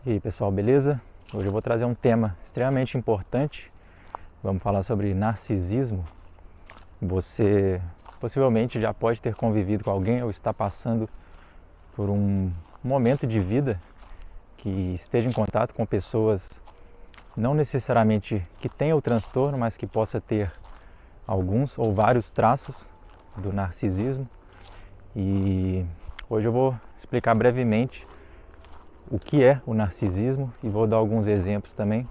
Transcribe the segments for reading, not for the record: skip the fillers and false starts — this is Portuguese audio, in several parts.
E aí pessoal, beleza? Hoje eu vou trazer um tema extremamente importante. Vamos falar sobre narcisismo. Você possivelmente já pode ter convivido com alguém ou está passando por um momento de vida que esteja em contato com pessoas não necessariamente que tenham o transtorno, mas que possa ter alguns ou vários traços do narcisismo. E hoje eu vou explicar brevemente o que é o narcisismo e vou dar alguns exemplos também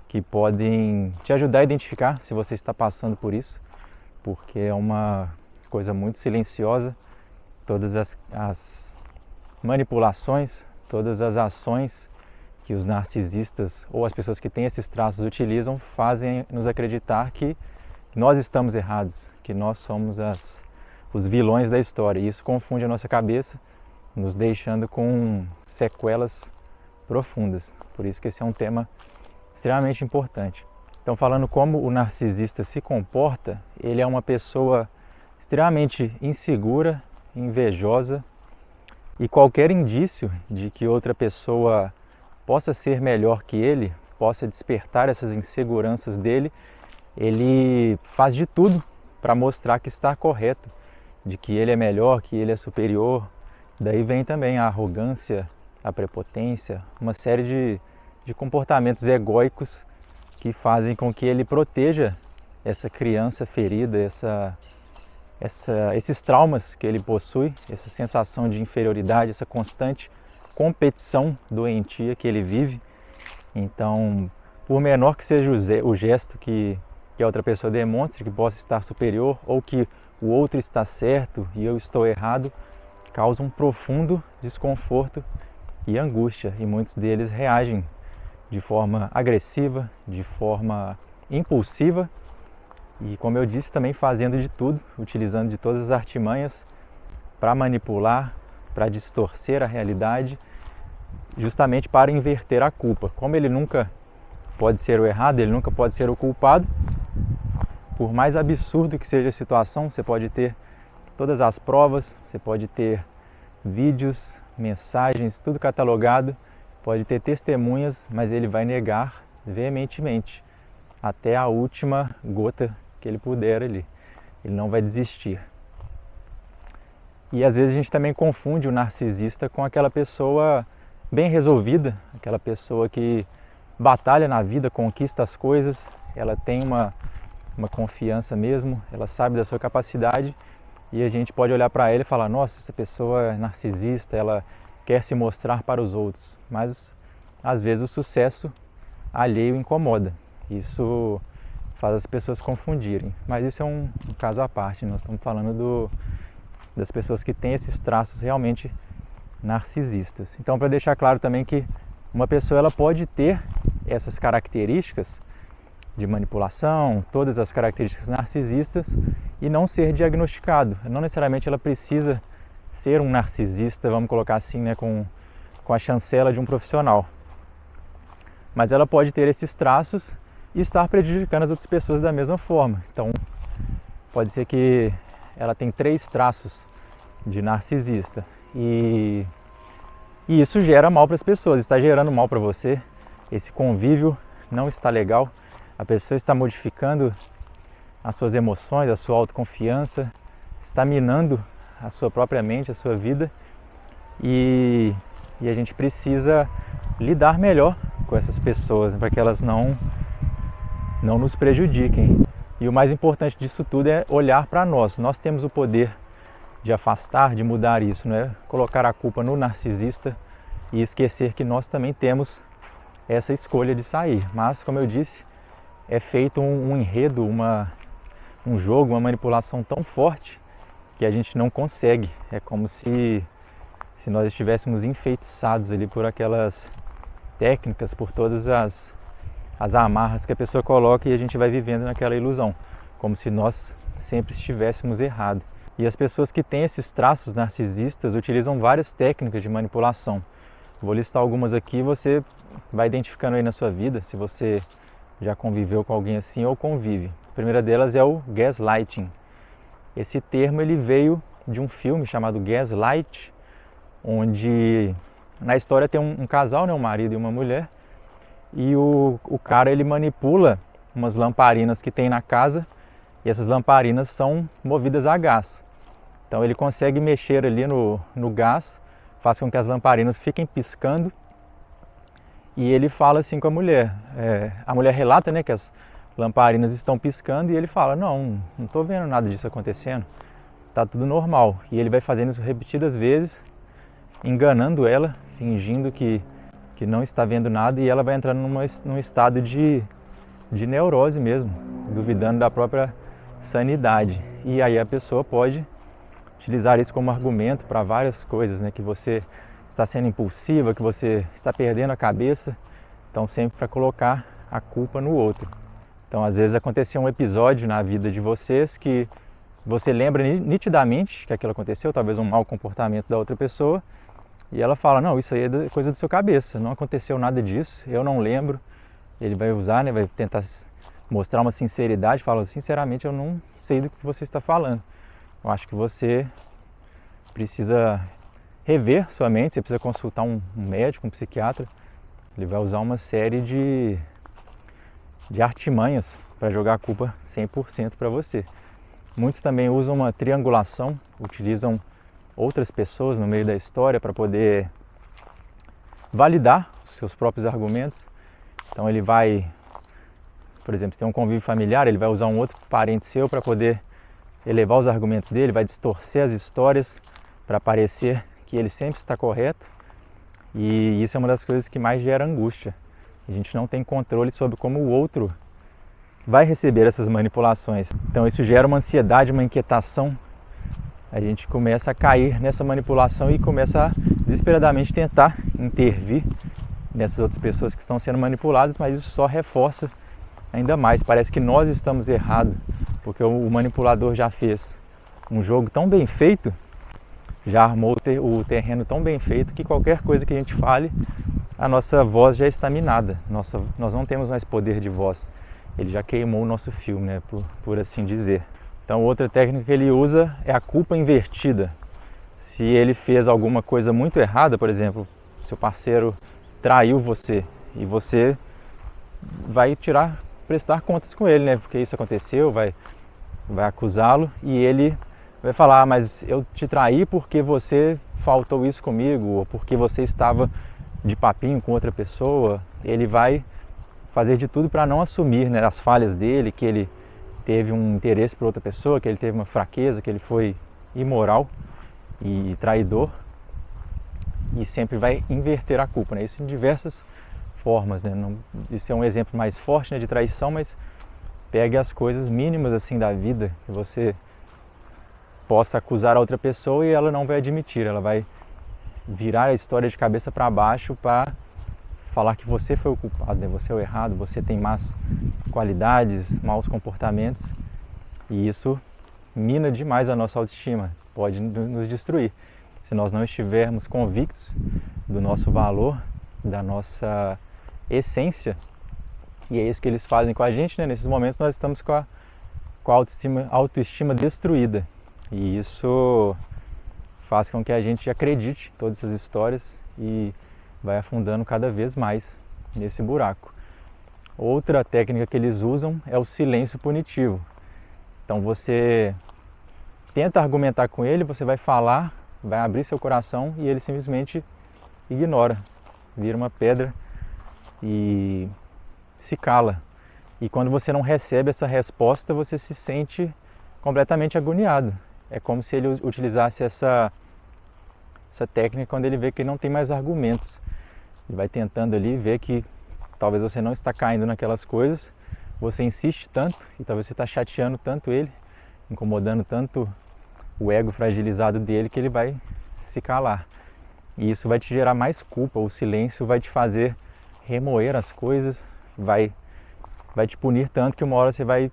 que podem te ajudar a identificar se você está passando por isso, porque é uma coisa muito silenciosa. Todas as manipulações, todas as ações que os narcisistas ou as pessoas que têm esses traços utilizam fazem nos acreditar que nós estamos errados, que nós somos os vilões da história. E isso confunde a nossa cabeça, nos deixando com sequelas profundas. Por isso que esse é um tema extremamente importante. Então, falando como o narcisista se comporta, ele é uma pessoa extremamente insegura, invejosa, e qualquer indício de que outra pessoa possa ser melhor que ele, possa despertar essas inseguranças dele, ele faz de tudo para mostrar que está correto, de que ele é melhor, que ele é superior. Daí vem também a arrogância, a prepotência, uma série de comportamentos egóicos que fazem com que ele proteja essa criança ferida, esses traumas que ele possui, essa sensação de inferioridade, essa constante competição doentia que ele vive. Então, por menor que seja o gesto que a outra pessoa demonstre, que possa estar superior ou que o outro está certo e eu estou errado, causa um profundo desconforto e angústia, e muitos deles reagem de forma agressiva, de forma impulsiva e, como eu disse, também fazendo de tudo, utilizando de todas as artimanhas para manipular, para distorcer a realidade, justamente para inverter a culpa. Como ele nunca pode ser o errado, ele nunca pode ser o culpado, por mais absurdo que seja a situação, você pode ter todas as provas, você pode ter vídeos, mensagens, tudo catalogado, pode ter testemunhas, mas ele vai negar veementemente até a última gota que ele puder ali. Ele não vai desistir. E às vezes a gente também confunde o narcisista com aquela pessoa bem resolvida, aquela pessoa que batalha na vida, conquista as coisas, ela tem uma confiança mesmo, ela sabe da sua capacidade. E a gente pode olhar para ela e falar, nossa, essa pessoa é narcisista, ela quer se mostrar para os outros. Mas, às vezes, o sucesso alheio incomoda. Isso faz as pessoas confundirem. Mas isso é um caso à parte. Nós estamos falando das pessoas que têm esses traços realmente narcisistas. Então, para deixar claro também que uma pessoa ela pode ter essas características de manipulação, todas as características narcisistas, e não ser diagnosticado. Não necessariamente ela precisa ser um narcisista, vamos colocar assim, né, com a chancela de um profissional. Mas ela pode ter esses traços e estar prejudicando as outras pessoas da mesma forma. Então, pode ser que ela tem 3 traços de narcisista e isso gera mal para as pessoas, está gerando mal para você, esse convívio não está legal. A pessoa está modificando as suas emoções, a sua autoconfiança, está minando a sua própria mente, a sua vida, e a gente precisa lidar melhor com essas pessoas, para que elas não nos prejudiquem. E o mais importante disso tudo é olhar para nós. Nós temos o poder de afastar, de mudar isso, não é colocar a culpa no narcisista e esquecer que nós também temos essa escolha de sair. Mas, como eu disse, é feito um enredo, um jogo, uma manipulação tão forte que a gente não consegue. É como se nós estivéssemos enfeitiçados ali por aquelas técnicas, por todas as amarras que a pessoa coloca, e a gente vai vivendo naquela ilusão, como se nós sempre estivéssemos errados. E as pessoas que têm esses traços narcisistas utilizam várias técnicas de manipulação. Vou listar algumas aqui, você vai identificando aí na sua vida, se você já conviveu com alguém assim ou convive. A primeira delas é o gaslighting. Esse termo ele veio de um filme chamado Gaslight, onde Na história tem um casal, né, um marido e uma mulher, e o cara ele manipula umas lamparinas que tem na casa, e essas lamparinas são movidas a gás. Então ele consegue mexer ali no gás, faz com que as lamparinas fiquem piscando, e ele fala assim com a mulher. A mulher relata, né, que as lamparinas estão piscando, e ele fala, não estou vendo nada disso acontecendo, tá tudo normal. E ele vai fazendo isso repetidas vezes, enganando ela, fingindo que não está vendo nada, e ela vai entrando num estado de neurose mesmo, duvidando da própria sanidade. E aí a pessoa pode utilizar isso como argumento para várias coisas, né? Que você está sendo impulsiva, que você está perdendo a cabeça, então sempre para colocar a culpa no outro. Então às vezes aconteceu um episódio na vida de vocês que você lembra nitidamente que aquilo aconteceu, talvez um mau comportamento da outra pessoa, e ela fala, não, isso aí é coisa da sua cabeça, não aconteceu nada disso, eu não lembro. Ele vai usar, né, vai tentar mostrar uma sinceridade, fala, sinceramente eu não sei do que você está falando. Eu acho que você precisa rever sua mente, você precisa consultar um médico, um psiquiatra. Ele vai usar uma série de artimanhas para jogar a culpa 100% para você. Muitos também usam uma triangulação, utilizam outras pessoas no meio da história para poder validar os seus próprios argumentos. Então ele vai, por exemplo, se tem um convívio familiar, ele vai usar um outro parente seu para poder elevar os argumentos dele, vai distorcer as histórias para parecer que ele sempre está correto. E isso é uma das coisas que mais gera angústia. A gente não tem controle sobre como o outro vai receber essas manipulações. Então isso gera uma ansiedade, uma inquietação. A gente começa a cair nessa manipulação e começa a desesperadamente tentar intervir nessas outras pessoas que estão sendo manipuladas, mas isso só reforça ainda mais. Parece que nós estamos errados, porque o manipulador já fez um jogo tão bem feito, já armou o terreno tão bem feito, que qualquer coisa que a gente fale, a nossa voz já está minada. Nós não temos mais poder de voz. Ele já queimou o nosso filme, né, por assim dizer. Então outra técnica que ele usa é a culpa invertida. Se ele fez alguma coisa muito errada, por exemplo, seu parceiro traiu você e você vai prestar contas com ele, né? Porque isso aconteceu, vai acusá-lo e ele vai falar, mas eu te traí porque você faltou isso comigo, ou porque você estava de papinho com outra pessoa. Ele vai fazer de tudo para não assumir, né, as falhas dele, que ele teve um interesse por outra pessoa, que ele teve uma fraqueza, que ele foi imoral e traidor, e sempre vai inverter a culpa, né? Isso em diversas formas, né? Isso é um exemplo mais forte, né, de traição, mas pegue as coisas mínimas assim da vida que você possa acusar a outra pessoa e ela não vai admitir, ela vai virar a história de cabeça para baixo para falar que você foi o culpado, né? Você é o errado, você tem más qualidades, maus comportamentos, e isso mina demais a nossa autoestima, pode nos destruir. Se nós não estivermos convictos do nosso valor, da nossa essência, e é isso que eles fazem com a gente, né? Nesses momentos nós estamos com a autoestima destruída, e isso faz com que a gente acredite em todas essas histórias e vai afundando cada vez mais nesse buraco. Outra técnica que eles usam é o silêncio punitivo. Então você tenta argumentar com ele, você vai falar, vai abrir seu coração e ele simplesmente ignora, vira uma pedra e se cala. E quando você não recebe essa resposta, você se sente completamente agoniado. É como se ele utilizasse essa técnica quando ele vê que não tem mais argumentos. Ele vai tentando ali ver que talvez você não está caindo naquelas coisas, você insiste tanto e talvez você está chateando tanto ele, incomodando tanto o ego fragilizado dele, que ele vai se calar. E isso vai te gerar mais culpa, o silêncio vai te fazer remoer as coisas, vai te punir tanto que uma hora você vai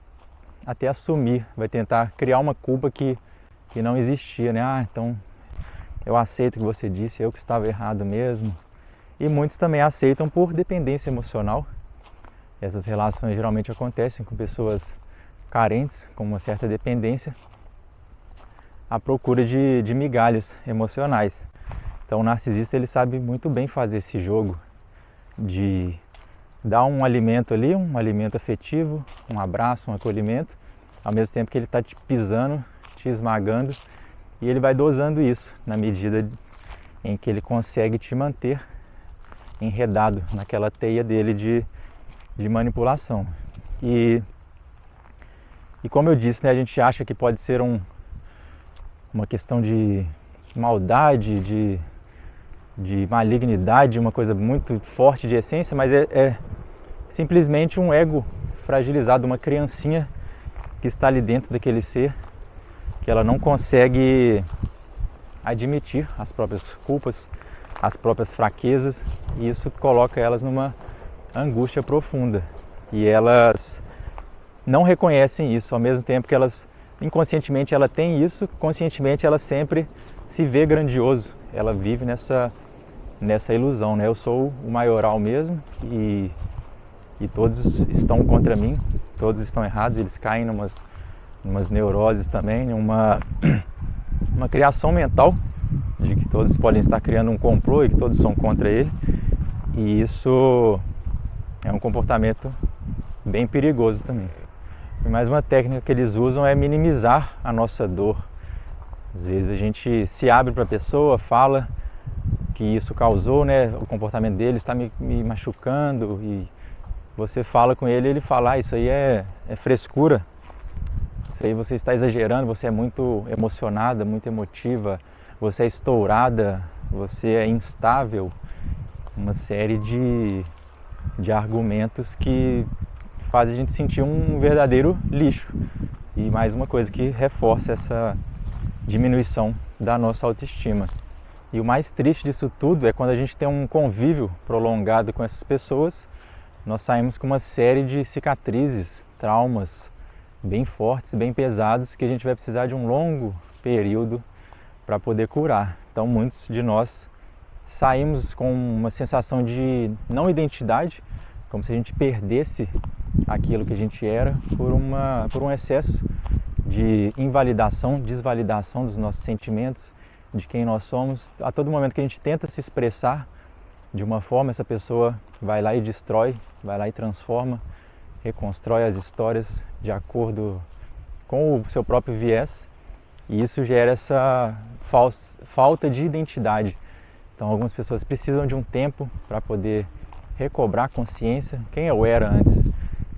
até assumir, vai tentar criar uma culpa que não existia, né? Então eu aceito o que você disse, eu que estava errado mesmo. E muitos também aceitam por dependência emocional. Essas relações geralmente acontecem com pessoas carentes, com uma certa dependência, à procura de migalhas emocionais. Então o narcisista ele sabe muito bem fazer esse jogo de dar um alimento ali, um alimento afetivo, um abraço, um acolhimento, ao mesmo tempo que ele está te pisando, te esmagando, e ele vai dosando isso na medida em que ele consegue te manter enredado naquela teia dele de manipulação. E como eu disse, né, a gente acha que pode ser uma questão de maldade, de malignidade, uma coisa muito forte de essência, mas é simplesmente um ego fragilizado, uma criancinha que está ali dentro daquele ser, que ela não consegue admitir as próprias culpas, as próprias fraquezas, e isso coloca elas numa angústia profunda. E elas não reconhecem isso, ao mesmo tempo que elas, inconscientemente ela tem isso, conscientemente ela sempre se vê grandioso, ela vive nessa ilusão, né? Eu sou o maioral mesmo e todos estão contra mim, todos estão errados, eles caem numas neuroses também, uma criação mental de que todos podem estar criando um complô e que todos são contra ele, e isso é um comportamento bem perigoso também. E mais uma técnica que eles usam é minimizar a nossa dor. Às vezes a gente se abre para a pessoa, fala que isso causou, né, o comportamento dele está me machucando, e você fala com ele e ele fala, isso aí é frescura, isso aí você está exagerando, você é muito emocionada, muito emotiva, você é estourada, você é instável. Uma série de argumentos que faz a gente sentir um verdadeiro lixo. E mais uma coisa que reforça essa diminuição da nossa autoestima. E o mais triste disso tudo é quando a gente tem um convívio prolongado com essas pessoas, nós saímos com uma série de cicatrizes, traumas bem fortes, bem pesados, que a gente vai precisar de um longo período para poder curar. Então muitos de nós saímos com uma sensação de não identidade, como se a gente perdesse aquilo que a gente era por um excesso de invalidação, desvalidação dos nossos sentimentos, de quem nós somos. A todo momento que a gente tenta se expressar de uma forma, essa pessoa vai lá e destrói, vai lá e transforma, reconstrói as histórias de acordo com o seu próprio viés, e isso gera essa falta de identidade. Então algumas pessoas precisam de um tempo para poder recobrar consciência, quem eu era antes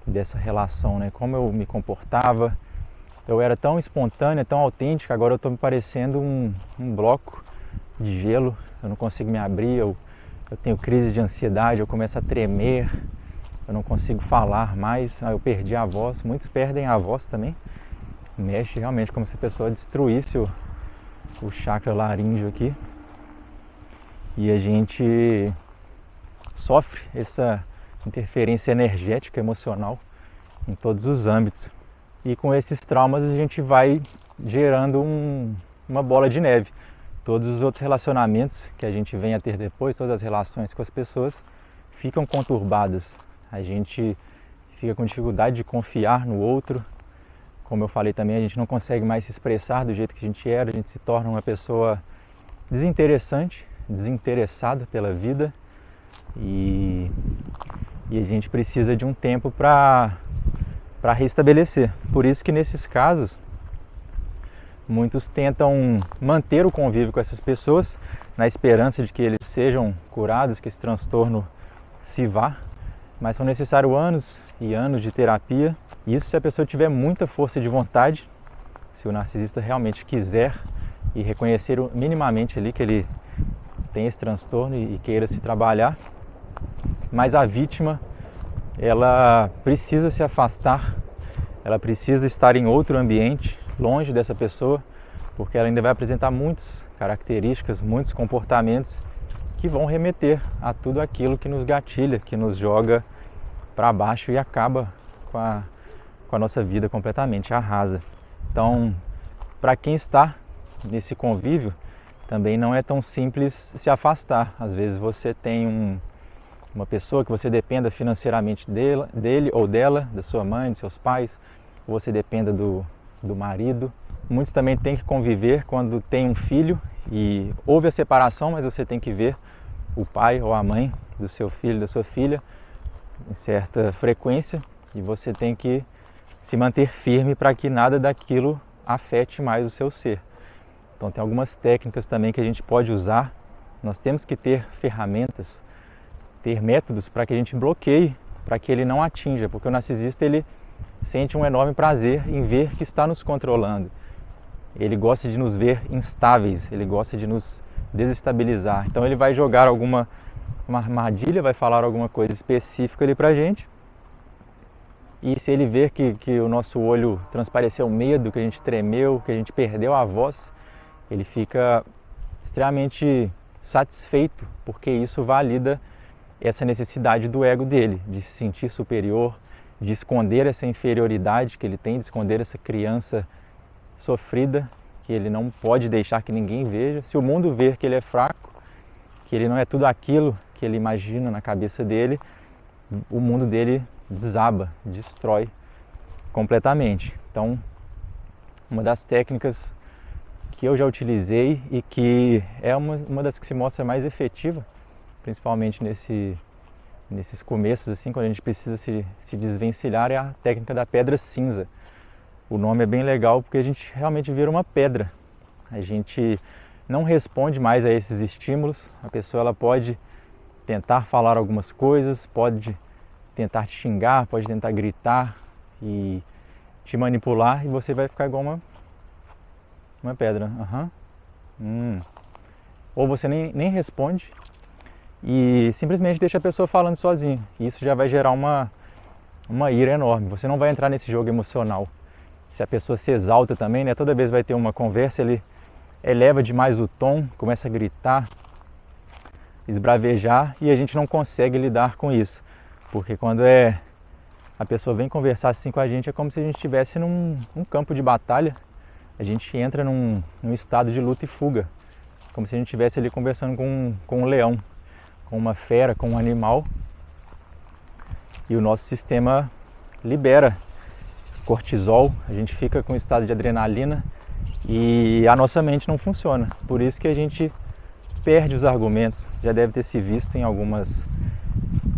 dessa relação, né? Como eu me comportava, eu era tão espontânea, tão autêntica, agora eu estou me parecendo um bloco de gelo, eu não consigo me abrir, eu tenho crise de ansiedade, eu começo a tremer, eu não consigo falar mais, eu perdi a voz, muitos perdem a voz também, mexe realmente como se a pessoa destruísse o chakra laríngeo aqui, e a gente sofre essa interferência energética, emocional em todos os âmbitos. E com esses traumas a gente vai gerando uma bola de neve. Todos os outros relacionamentos que a gente vem a ter depois, todas as relações com as pessoas ficam conturbadas. A gente fica com dificuldade de confiar no outro. Como eu falei também, a gente não consegue mais se expressar do jeito que a gente era, a gente se torna uma pessoa desinteressante, desinteressada pela vida, e a gente precisa de um tempo para restabelecer. Por isso que nesses casos muitos tentam manter o convívio com essas pessoas na esperança de que eles sejam curados, que esse transtorno se vá, mas são necessários anos e anos de terapia. Isso se a pessoa tiver muita força de vontade, se o narcisista realmente quiser e reconhecer minimamente ali que ele tem esse transtorno e queira se trabalhar. Mas a vítima, ela precisa se afastar, ela precisa estar em outro ambiente, longe dessa pessoa, porque ela ainda vai apresentar muitas características, muitos comportamentos que vão remeter a tudo aquilo que nos gatilha, que nos joga para baixo e acaba com a nossa vida completamente, arrasa. Então, para quem está nesse convívio, também não é tão simples se afastar. Às vezes você tem uma pessoa que você dependa financeiramente dele ou dela, da sua mãe, dos seus pais, ou você dependa do marido. Muitos também têm que conviver quando tem um filho e houve a separação, mas você tem que ver o pai ou a mãe do seu filho, da sua filha, em certa frequência, e você tem que se manter firme para que nada daquilo afete mais o seu ser. Então tem algumas técnicas também que a gente pode usar. Nós temos que ter ferramentas, ter métodos para que a gente bloqueie, para que ele não atinja, porque o narcisista ele sente um enorme prazer em ver que está nos controlando. Ele gosta de nos ver instáveis, ele gosta de nos desestabilizar. Então ele vai jogar uma armadilha, vai falar alguma coisa específica ali pra gente. E se ele ver que o nosso olho transpareceu medo, que a gente tremeu, que a gente perdeu a voz, ele fica extremamente satisfeito, porque isso valida essa necessidade do ego dele, de se sentir superior, de esconder essa inferioridade que ele tem, de esconder essa criança sofrida, que ele não pode deixar que ninguém veja. Se o mundo ver que ele é fraco, que ele não é tudo aquilo que ele imagina na cabeça dele, o mundo dele desaba, destrói completamente. Então, uma das técnicas que eu já utilizei e que é uma das que se mostra mais efetiva, principalmente nesses começos, assim, quando a gente precisa se desvencilhar, é a técnica da pedra cinza. O nome é bem legal porque a gente realmente vira uma pedra. A gente não responde mais a esses estímulos. A pessoa ela pode tentar falar algumas coisas, pode tentar te xingar, pode tentar gritar e te manipular, e você vai ficar igual uma pedra. Ou você nem responde e simplesmente deixa a pessoa falando sozinha. E isso já vai gerar uma ira enorme. Você não vai entrar nesse jogo emocional. Se a pessoa se exalta também, né? Toda vez vai ter uma conversa, ele eleva demais o tom, começa a gritar, esbravejar, e a gente não consegue lidar com isso. Porque quando a pessoa vem conversar assim com a gente, é como se a gente estivesse num campo de batalha. A gente entra num estado de luta e fuga, como se a gente estivesse ali conversando com um leão, com uma fera, com um animal, e o nosso sistema libera cortisol, a gente fica com um estado de adrenalina e a nossa mente não funciona. Por isso que a gente perde os argumentos. Já deve ter se visto em algumas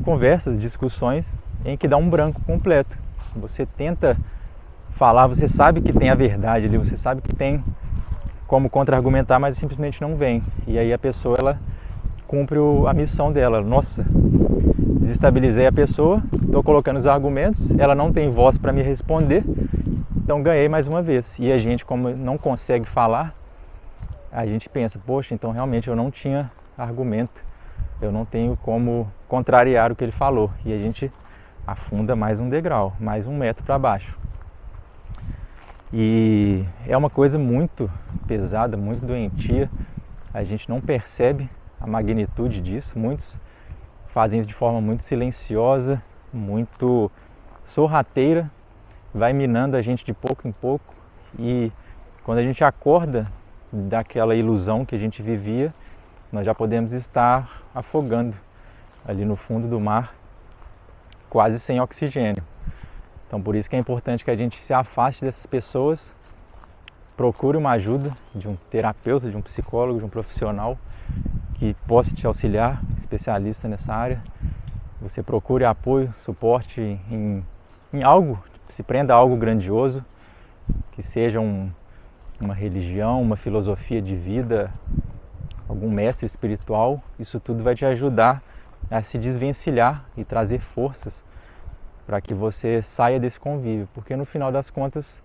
conversas, discussões, em que dá um branco completo. Você tenta falar, você sabe que tem a verdade ali, você sabe que tem como contra-argumentar, mas simplesmente não vem. E aí a pessoa ela cumpre a missão dela. Nossa, desestabilizei a pessoa, estou colocando os argumentos, ela não tem voz para me responder, então ganhei mais uma vez. E a gente, como não consegue falar, a gente pensa, poxa, então realmente eu não tinha argumento, eu não tenho como contrariar o que ele falou. E a gente afunda mais um degrau, mais 1 metro para baixo. E é uma coisa muito pesada, muito doentia, a gente não percebe a magnitude disso. Muitos fazem isso de forma muito silenciosa, muito sorrateira, vai minando a gente de pouco em pouco, e quando a gente acorda daquela ilusão que a gente vivia, nós já podemos estar afogando ali no fundo do mar, quase sem oxigênio. Então por isso que é importante que a gente se afaste dessas pessoas, procure uma ajuda de um terapeuta, de um psicólogo, de um profissional que possa te auxiliar, especialista nessa área. Você procure apoio, suporte em algo, se prenda a algo grandioso, que seja uma religião, uma filosofia de vida, algum mestre espiritual. Isso tudo vai te ajudar a se desvencilhar e trazer forças para que você saia desse convívio, porque no final das contas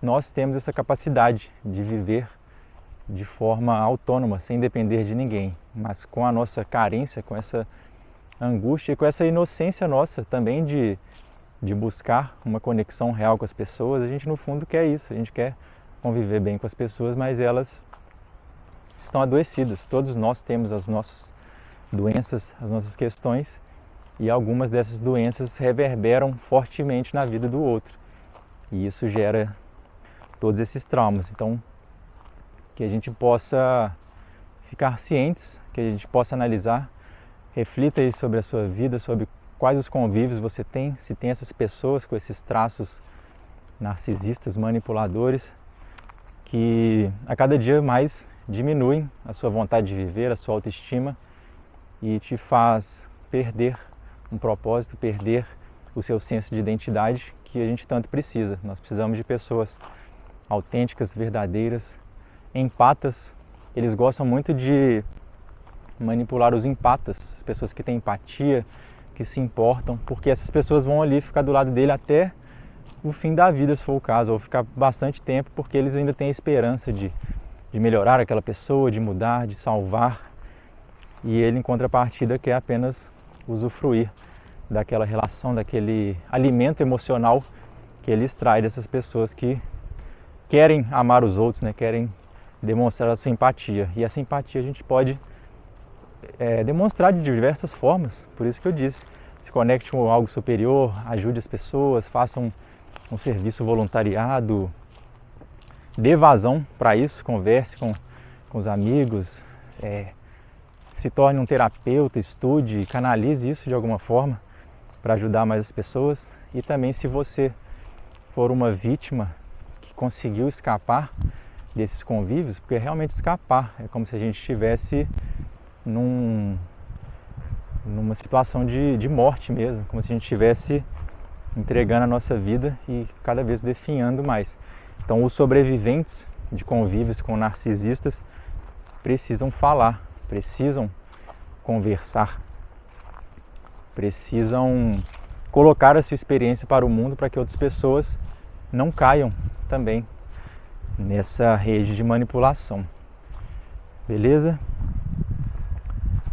nós temos essa capacidade de viver de forma autônoma, sem depender de ninguém, mas com a nossa carência, com essa angústia e com essa inocência nossa também de buscar uma conexão real com as pessoas. A gente no fundo quer isso, a gente quer conviver bem com as pessoas, mas elas estão adoecidas. Todos nós temos as nossas doenças, as nossas questões, e algumas dessas doenças reverberam fortemente na vida do outro, e isso gera todos esses traumas. Então, que a gente possa ficar cientes, que a gente possa analisar, reflita aí sobre a sua vida, sobre quais os convívios você tem, se tem essas pessoas com esses traços narcisistas, manipuladores, que a cada dia mais diminuem a sua vontade de viver, a sua autoestima e te faz perder um propósito, perder o seu senso de identidade que a gente tanto precisa. Nós precisamos de pessoas autênticas, verdadeiras, empatas. Eles gostam muito de manipular os empatas, as pessoas que têm empatia, que se importam, porque essas pessoas vão ali ficar do lado dele até o fim da vida, se for o caso, ou ficar bastante tempo, porque eles ainda têm a esperança de melhorar aquela pessoa, de mudar, de salvar, e ele, em contrapartida, quer apenas usufruir daquela relação, daquele alimento emocional que ele extrai dessas pessoas que querem amar os outros, né? Querem demonstrar a sua empatia. E essa empatia a gente pode demonstrar de diversas formas. Por isso que eu disse, se conecte com algo superior, ajude as pessoas, faça um serviço voluntariado, dê vazão para isso, converse com os amigos, se torne um terapeuta, estude, canalize isso de alguma forma para ajudar mais as pessoas. E também, se você for uma vítima que conseguiu escapar desses convívios, porque é realmente escapar, é como se a gente estivesse numa situação de morte mesmo, como se a gente estivesse entregando a nossa vida e cada vez definhando mais. Então, os sobreviventes de convívios com narcisistas precisam falar, precisam conversar, precisam colocar a sua experiência para o mundo para que outras pessoas não caiam também nessa rede de manipulação. Beleza?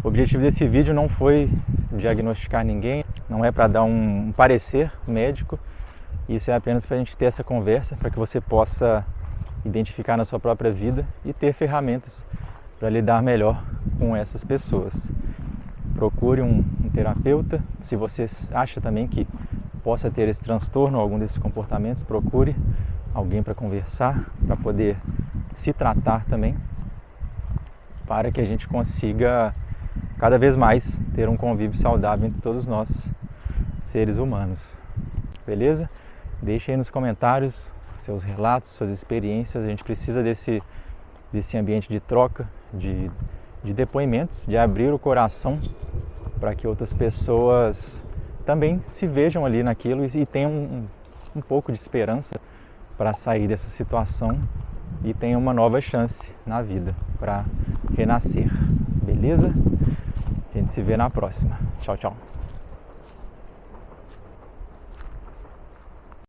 O objetivo desse vídeo não foi diagnosticar ninguém, não é para dar um parecer médico, isso é apenas para a gente ter essa conversa, para que você possa identificar na sua própria vida e ter ferramentas para lidar melhor com essas pessoas. Procure um terapeuta. Se você acha também que possa ter esse transtorno, algum desses comportamentos, procure alguém para conversar, para poder se tratar também, para que a gente consiga cada vez mais ter um convívio saudável entre todos nós, seres humanos. Beleza? Deixe aí nos comentários seus relatos, suas experiências. A gente precisa desse ambiente de troca, de depoimentos, de abrir o coração para que outras pessoas também se vejam ali naquilo e tenham um pouco de esperança para sair dessa situação e tenham uma nova chance na vida para renascer. Beleza? A gente se vê na próxima. Tchau, tchau.